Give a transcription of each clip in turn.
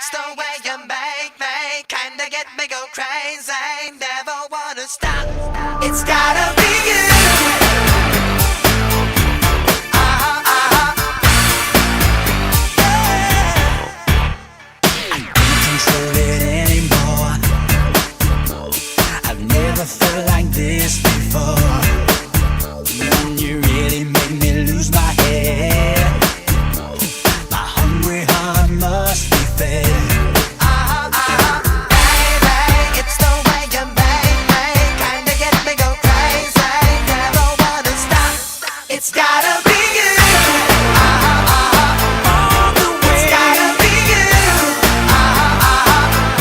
it's the way you make me kinda get me go crazy. Never wanna stop. It's gotta be you. I can't control it anymore. I've never felt like this before. When you really make me lose my head. My hungry heart must be fed. Baby, it's the way you make me kinda get me go crazy. Never wanna stop. It's gotta be you. All the way, It's gotta be you.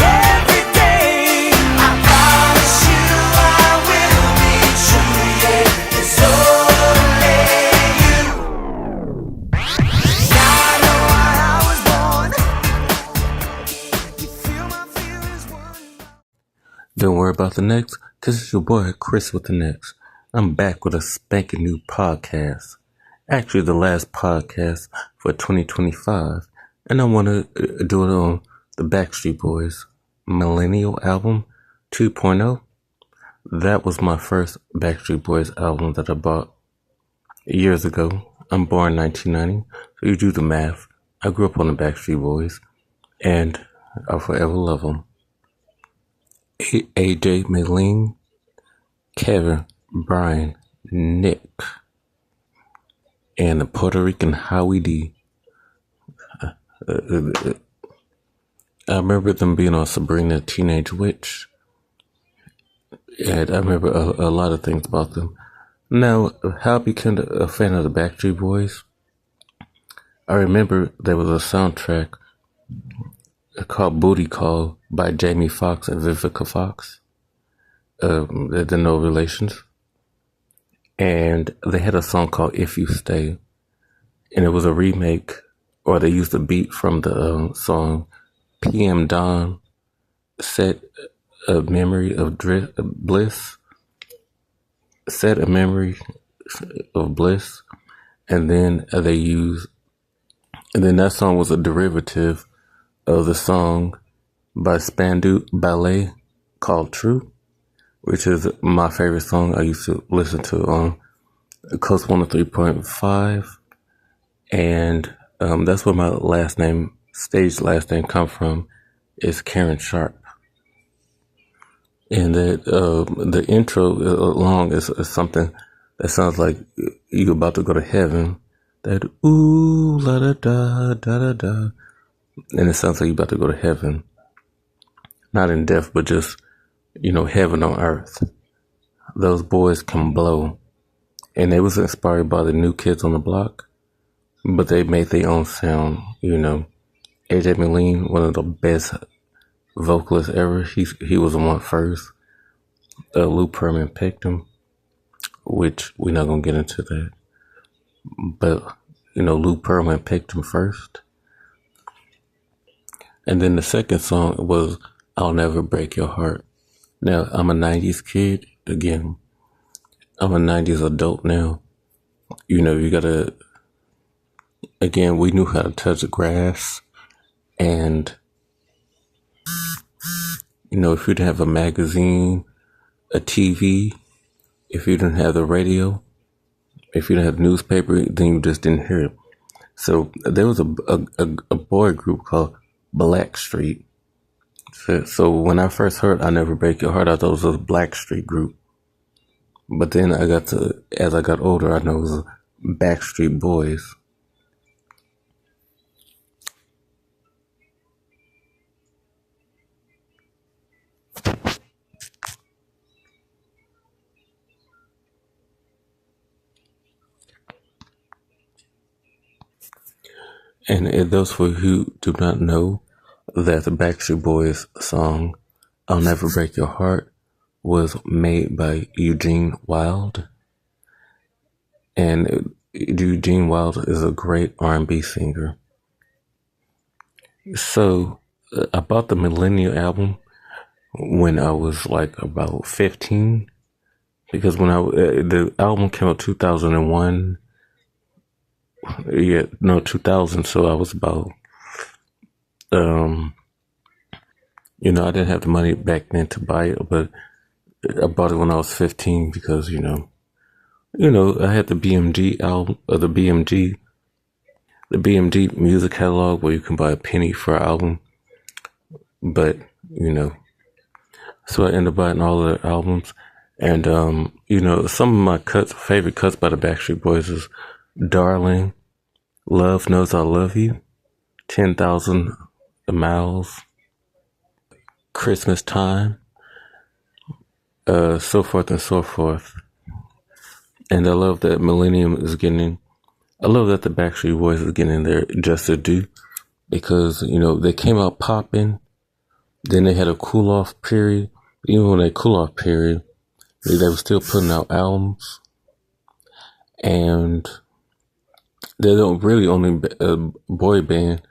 every day. I promise you I will be true. Yeah, it's only you. Now I know why I was born. You feel my feelings one. Don't worry about the next, cause it's your boy Chris with the next. I'm back with a spanking new podcast. Actually, the last podcast for 2025, and I want to do it on the Backstreet Boys Millennium album 2.0. That was my first Backstreet Boys album that I bought years ago. I'm born 1990, so you do the math. I grew up on the Backstreet Boys, and I'll forever love them. AJ, Maylene, Kevin, Brian, Nick, and the Puerto Rican Howie D. I remember them being on Sabrina Teenage Witch, and I remember a lot of things about them. Now, how I became a fan of the Backstreet Boys, I remember there was a soundtrack called Booty Call by Jamie Foxx and Vivica Fox. They're no relations. And they had a song called If You Stay. And it was a remake, or they used the beat from the song PM Dawn, Set a Memory of Bliss. Set a Memory of Bliss. And then and then that song was a derivative of the song by Spandu Ballet called True, which is my favorite song. I used to listen to on Coast 103.5, and that's where my stage last name come from, is Karen Sharp. And that the intro along is something that sounds like you about to go to heaven. That ooh la da da da da da, and it sounds like you about to go to heaven, not in death, but just heaven on earth. Those boys can blow, and they was inspired by the New Kids on the Block, but they made their own sound. AJ Milleen, one of the best vocalists ever. He was the one first. Lou Pearlman picked him, which we're not gonna get into that. But Lou Pearlman picked him first, and then the second song was "I'll Never Break Your Heart." Now I'm a '90s kid. Again, I'm a '90s adult now. You gotta. Again, we knew how to touch the grass, and if you didn't have a magazine, a TV, if you didn't have the radio, if you didn't have the newspaper, then you just didn't hear it. So there was a boy group called Backstreet. So when I first heard "I Never Break Your Heart," I thought it was a Backstreet group. But then as I got older, I know it was Backstreet Boys. And those for who do not know, that the Backstreet Boys song "I'll Never Break Your Heart" was made by Eugene Wilde. And Eugene Wilde is a great R&B singer. So I bought the Millennium album when I was like about 15, because when the album came out 2001. 2000. So I was about I didn't have the money back then to buy it, but I bought it when I was 15 because, I had the BMG album, the BMG music catalog where you can buy a penny for an album. But, so I ended up buying all the albums. And, some of my favorite cuts by the Backstreet Boys is Darling, Love Knows I Love You, 10,000 Miles, Christmas Time, so forth and so forth. And I love that I love that the Backstreet Boys is getting their just due because, they came out popping, then they had a cool off period. Even when they cool off period, they were still putting out albums. And they're really only a boy band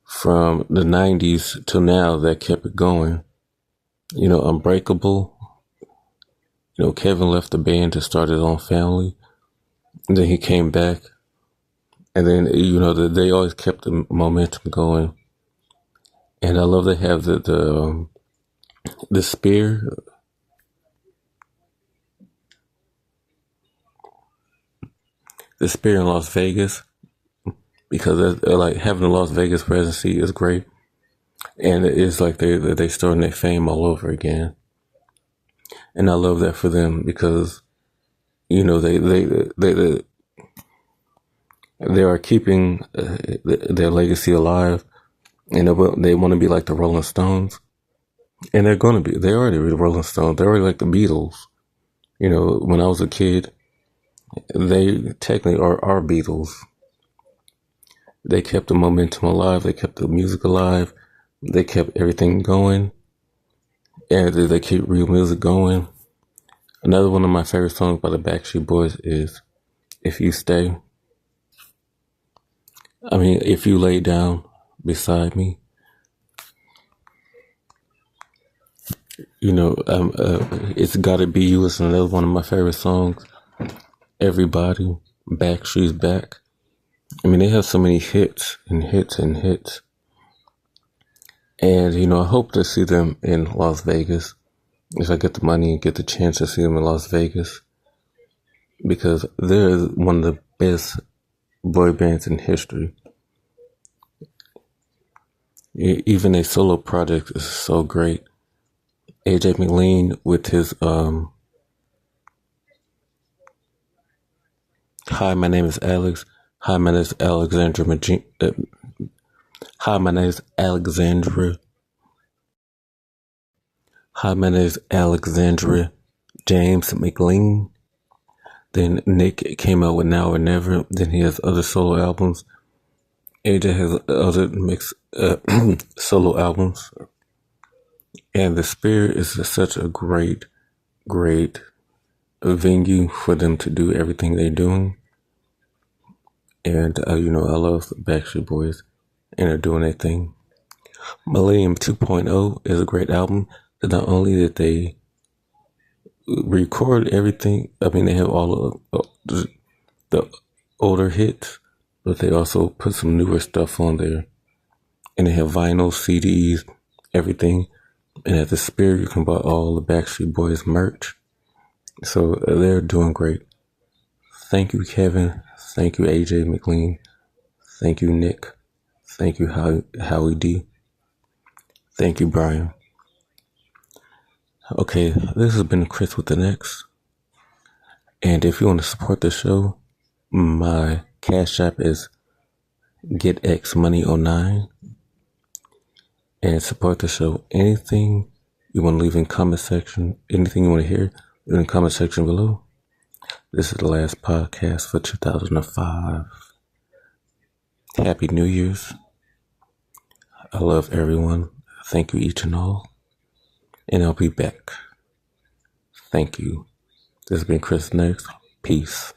from the 90s till now that kept it going. Unbreakable. Kevin left the band to start his own family. And then he came back. And then, they always kept the momentum going. And I love they have the spear. The spear in Las Vegas. Because like having a Las Vegas residency is great. And it's like they starting their fame all over again. And I love that for them because, they are keeping their legacy alive, and they want to be like the Rolling Stones, and they're already the Rolling Stones. They're already like the Beatles. When I was a kid, they technically are our Beatles. They kept the momentum alive. They kept the music alive. They kept everything going. And they keep real music going. Another one of my favorite songs by the Backstreet Boys is If You Stay. If You Lay Down Beside Me. It's Gotta Be You. It's another one of my favorite songs. Everybody, Backstreet's Back. They have so many hits and hits and hits. And, I hope to see them in Las Vegas. If I get the money and get the chance to see them in Las Vegas. Because they're one of the best boy bands in history. Even a solo project is so great. AJ McLean with his Hi, my name is Alex. Hi, my name is Alexandra Hi, my name is Alexandra. Hi, my name is Alexandra James McLean. Then Nick came out with Now or Never. Then he has other solo albums. AJ has other mixed solo albums. And the Spirit is such a great, great venue for them to do everything they're doing. And, I love the Backstreet Boys and they're doing their thing. Millennium 2.0 is a great album. Not only did they record everything, they have all of the older hits, but they also put some newer stuff on there. And they have vinyl, CDs, everything. And at the Spirit, you can buy all the Backstreet Boys merch. So they're doing great. Thank you, Kevin. Thank you, AJ McLean. Thank you, Nick. Thank you, Howie D. Thank you, Brian. Okay, this has been Chris with the Next. And if you want to support the show, my Cash App is GetXMoney09. And support the show. Anything you want to leave in comment section, anything you want to hear in the comment section below. This is the last podcast for 2005. Happy New Year's. I love everyone. Thank you each and all. And I'll be back. Thank you. This has been Chris Next. Peace.